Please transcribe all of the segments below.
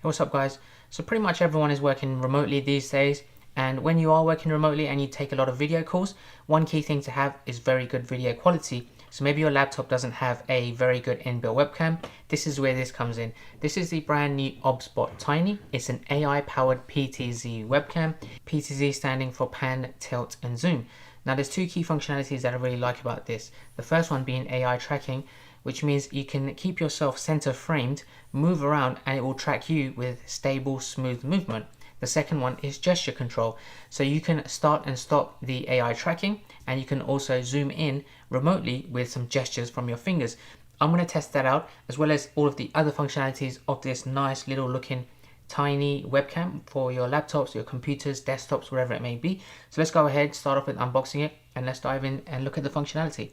What's up guys? So pretty much everyone is working remotely these days, and when you are working remotely and you take a lot of video calls, one key thing to have is very good video quality. So maybe your laptop doesn't have a very good inbuilt webcam. This is where this comes in. This is the brand new Obsbot Tiny. It's an AI powered PTZ webcam. PTZ standing for pan, tilt and zoom. Now there's two key functionalities that I really like about this. The first one being AI tracking, which means you can keep yourself center framed, move around, and it will track you with stable, smooth movement. The second one is gesture control. So you can start and stop the AI tracking, and you can also zoom in remotely with some gestures from your fingers. I'm going to test that out, as well as all of the other functionalities of this nice little looking tiny webcam for your laptops, your computers, desktops, wherever it may be. So let's go ahead, start off with unboxing it, and let's dive in and look at the functionality.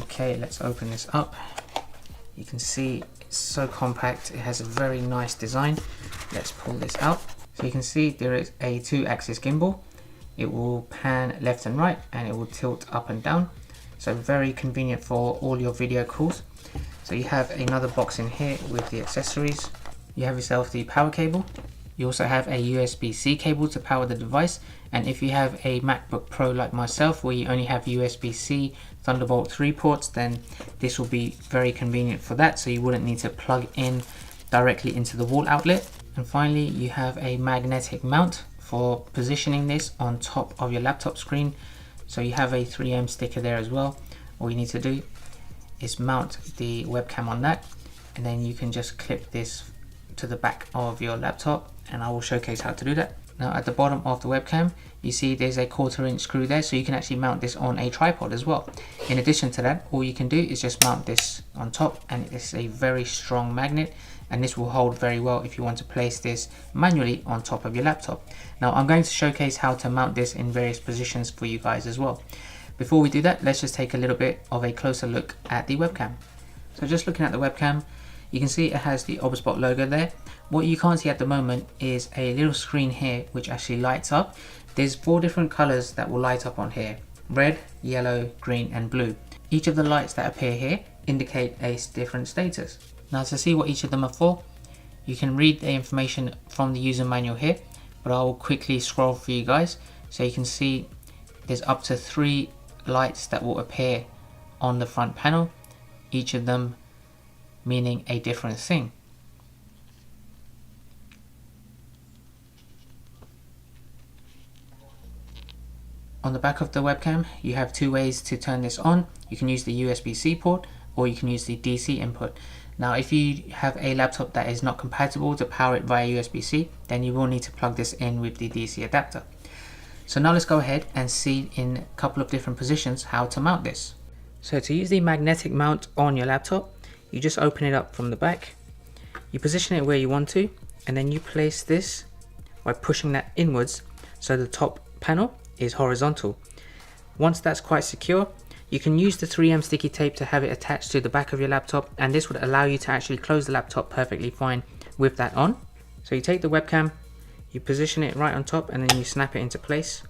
Okay, let's open this up. You can see it's so compact. It has a very nice design. Let's pull this out. So you can see there is a 2-axis gimbal. It will pan left and right, and it will tilt up and down. So very convenient for all your video calls. So you have another box in here with the accessories. You have yourself the power cable. You also have a USB-C cable to power the device, and if you have a MacBook Pro like myself where you only have USB-C Thunderbolt 3 ports, then this will be very convenient for that, so you wouldn't need to plug in directly into the wall outlet. And finally, you have a magnetic mount for positioning this on top of your laptop screen. So you have a 3M sticker there as well. All you need to do is mount the webcam on that, and then you can just clip this to the back of your laptop, and I will showcase how to do that. Now at the bottom of the webcam, you see there's a 1/4" screw there, so you can actually mount this on a tripod as well. In addition to that, all you can do is just mount this on top, and it's a very strong magnet, and this will hold very well if you want to place this manually on top of your laptop. Now I'm going to showcase how to mount this in various positions for you guys as well. Before we do that, let's just take a little bit of a closer look at the webcam. So just looking at the webcam, you can see it has the Obsbot logo there. What you can't see at the moment is a little screen here which actually lights up. There's 4 different colors that will light up on here: red, yellow, green and blue. Each of the lights that appear here indicate a different status. Now to see what each of them are for, you can read the information from the user manual here, but I will quickly scroll for you guys so you can see there's up to 3 lights that will appear on the front panel, each of them meaning a different thing. On the back of the webcam, you have 2 ways to turn this on. You can use the USB-C port, or you can use the DC input. Now if you have a laptop that is not compatible to power it via USB-C, then you will need to plug this in with the DC adapter. So now let's go ahead and see in a couple of different positions how to mount this. So to use the magnetic mount on your laptop, you just open it up from the back, you position it where you want to, and then you place this by pushing that inwards so the top panel is horizontal. Once that's quite secure, you can use the 3M sticky tape to have it attached to the back of your laptop, and this would allow you to actually close the laptop perfectly fine with that on. So you take the webcam, you position it right on top, and then you snap it into place,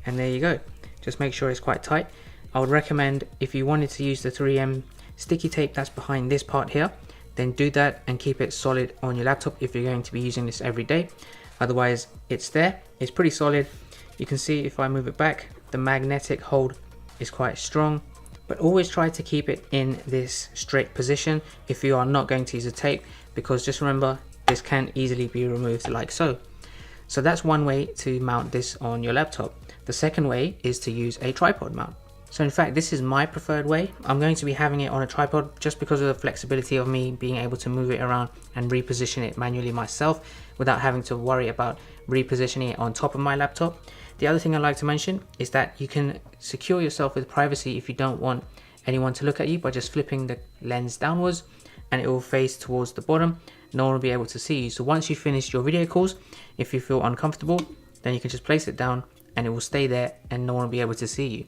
and there you go. Just make sure it's quite tight. I would recommend, if you wanted to use the 3M sticky tape that's behind this part here, then do that and keep it solid on your laptop if you're going to be using this every day. Otherwise, it's there, it's pretty solid. You can see if I move it back, the magnetic hold is quite strong, but always try to keep it in this straight position if you are not going to use a tape, because just remember, this can easily be removed like so. So that's one way to mount this on your laptop. The second way is to use a tripod mount. So in fact, this is my preferred way. I'm going to be having it on a tripod just because of the flexibility of me being able to move it around and reposition it manually myself without having to worry about repositioning it on top of my laptop. The other thing I'd like to mention is that you can secure yourself with privacy if you don't want anyone to look at you by just flipping the lens downwards, and it will face towards the bottom. No one will be able to see you. So once you finish your video calls, if you feel uncomfortable, then you can just place it down and it will stay there and no one will be able to see you.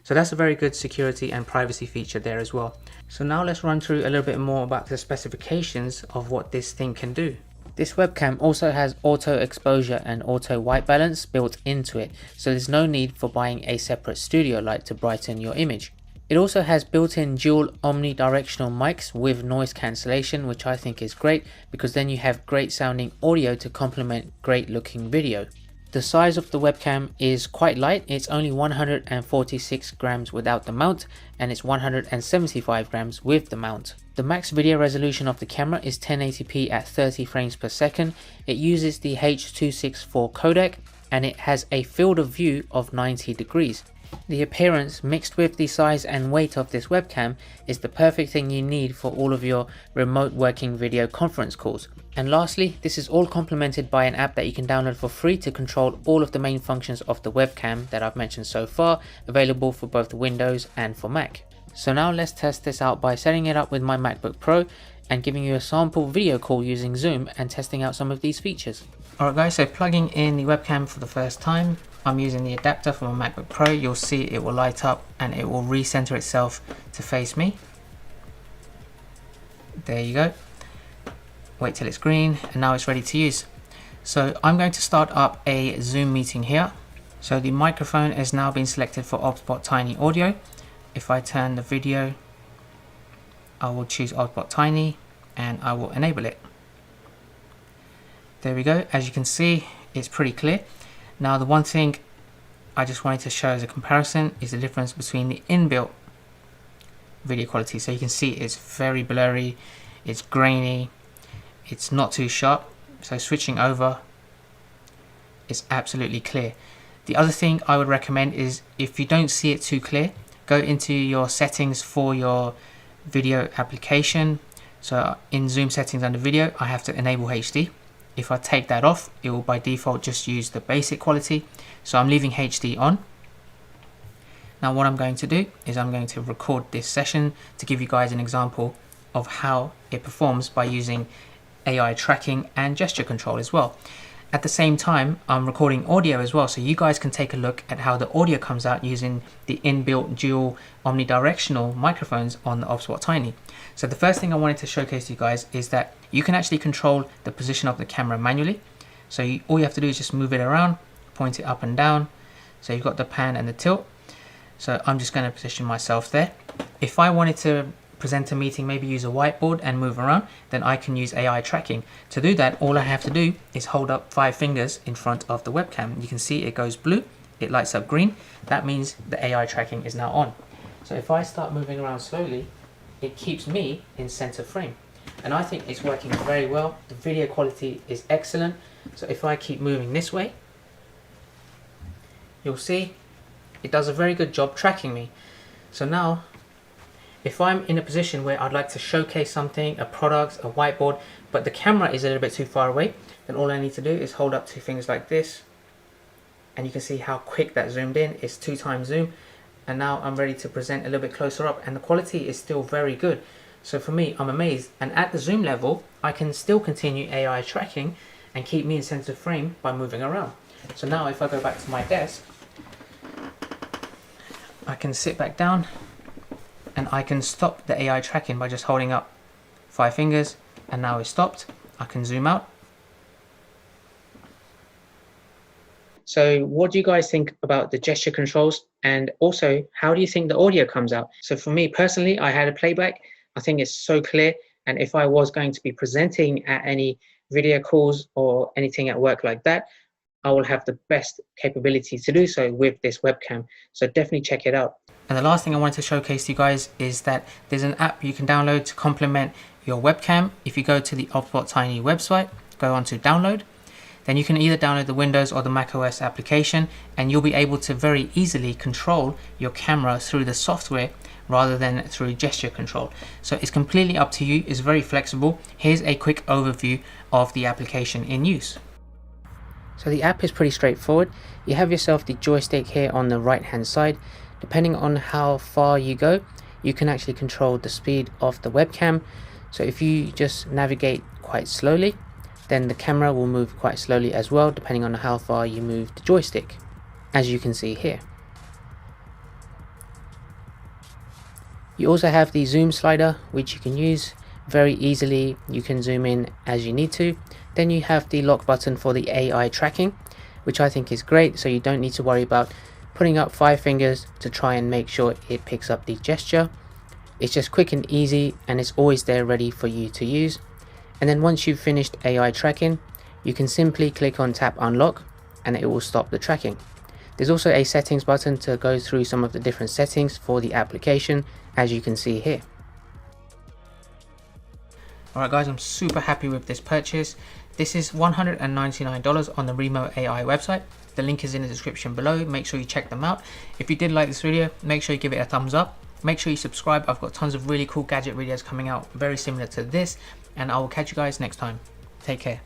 So that's a very good security and privacy feature there as well. So now let's run through a little bit more about the specifications of what this thing can do. This webcam also has auto exposure and auto white balance built into it, so there's no need for buying a separate studio light to brighten your image. It also has built-in dual omnidirectional mics with noise cancellation, which I think is great because then you have great sounding audio to complement great looking video. The size of the webcam is quite light. It's only 146 grams without the mount, and it's 175 grams with the mount. The max video resolution of the camera is 1080p at 30 frames per second. It uses the H.264 codec, and it has a field of view of 90 degrees. The appearance mixed with the size and weight of this webcam is the perfect thing you need for all of your remote working video conference calls. And lastly, this is all complemented by an app that you can download for free to control all of the main functions of the webcam that I've mentioned so far, available for both Windows and for Mac. So now let's test this out by setting it up with my MacBook Pro and giving you a sample video call using Zoom and testing out some of these features. Alright guys, so plugging in the webcam for the first time, I'm using the adapter from my MacBook Pro. You'll see it will light up and it will recenter itself to face me. There you go. Wait till it's green and now it's ready to use. So I'm going to start up a Zoom meeting here. So the microphone has now been selected for Obsbot Tiny Audio. If I turn the video, I will choose Obsbot Tiny and I will enable it. There we go. As you can see, it's pretty clear. Now the one thing I just wanted to show as a comparison is the difference between the inbuilt video quality. So you can see it's very blurry, it's grainy, it's not too sharp. So switching over, it's absolutely clear. The other thing I would recommend is if you don't see it too clear, go into your settings for your video application. So in Zoom settings under video, I have to enable HD. If I take that off, it will by default just use the basic quality. So I'm leaving HD on. Now what I'm going to do is I'm going to record this session to give you guys an example of how it performs by using AI tracking and gesture control as well. At the same time, I'm recording audio as well, so you guys can take a look at how the audio comes out using the inbuilt dual omnidirectional microphones on the Obsbot Tiny. So the first thing I wanted to showcase to you guys is that you can actually control the position of the camera manually. So all you have to do is just move it around, point it up and down. So you've got the pan and the tilt. So I'm just going to position myself there. If I wanted to present a meeting, maybe use a whiteboard and move around, then I can use AI tracking. To do that, all I have to do is hold up 5 fingers in front of the webcam. You can see it goes blue, it lights up green. That means the AI tracking is now on. So if I start moving around slowly, it keeps me in center frame. And I think it's working very well. The video quality is excellent. So if I keep moving this way, you'll see it does a very good job tracking me. So now, if I'm in a position where I'd like to showcase something, a product, a whiteboard, but the camera is a little bit too far away, then all I need to do is hold up 2 fingers like this, and you can see how quick that zoomed in. It's 2 times zoom, and now I'm ready to present a little bit closer up, and the quality is still very good. So for me, I'm amazed, and at the zoom level, I can still continue AI tracking and keep me in center frame by moving around. So now if I go back to my desk, I can sit back down, and I can stop the AI tracking by just holding up 5 fingers, and now it's stopped. I can zoom out. So what do you guys think about the gesture controls, and also how do you think the audio comes out? So for me personally, I had a playback. I think it's so clear, and if I was going to be presenting at any video calls or anything at work like that, I will have the best capability to do so with this webcam. So definitely check it out. And the last thing I wanted to showcase to you guys is that there's an app you can download to complement your webcam. If you go to the Obsbot Tiny website, go on to download, then you can either download the Windows or the macOS application, and you'll be able to very easily control your camera through the software rather than through gesture control. So it's completely up to you. It's very flexible. Here's a quick overview of the application in use. So the app is pretty straightforward. You have yourself the joystick here on the right hand side. Depending on how far you go, you can actually control the speed of the webcam. So if you just navigate quite slowly, then the camera will move quite slowly as well, depending on how far you move the joystick, as you can see here. You also have the zoom slider, which you can use very easily. You can zoom in as you need to. Then you have the lock button for the AI tracking, which I think is great, so you don't need to worry about putting up 5 fingers to try and make sure it picks up the gesture. It's just quick and easy, and it's always there ready for you to use. And then once you've finished AI tracking, you can simply click on tap unlock and it will stop the tracking. There's also a settings button to go through some of the different settings for the application, as you can see here. Alright guys, I'm super happy with this purchase. This is $199 on the Remote AI website. The link is in the description below. Make sure you check them out. If you did like this video, make sure you give it a thumbs up. Make sure you subscribe. I've got tons of really cool gadget videos coming out very similar to this, and I will catch you guys next time. Take care.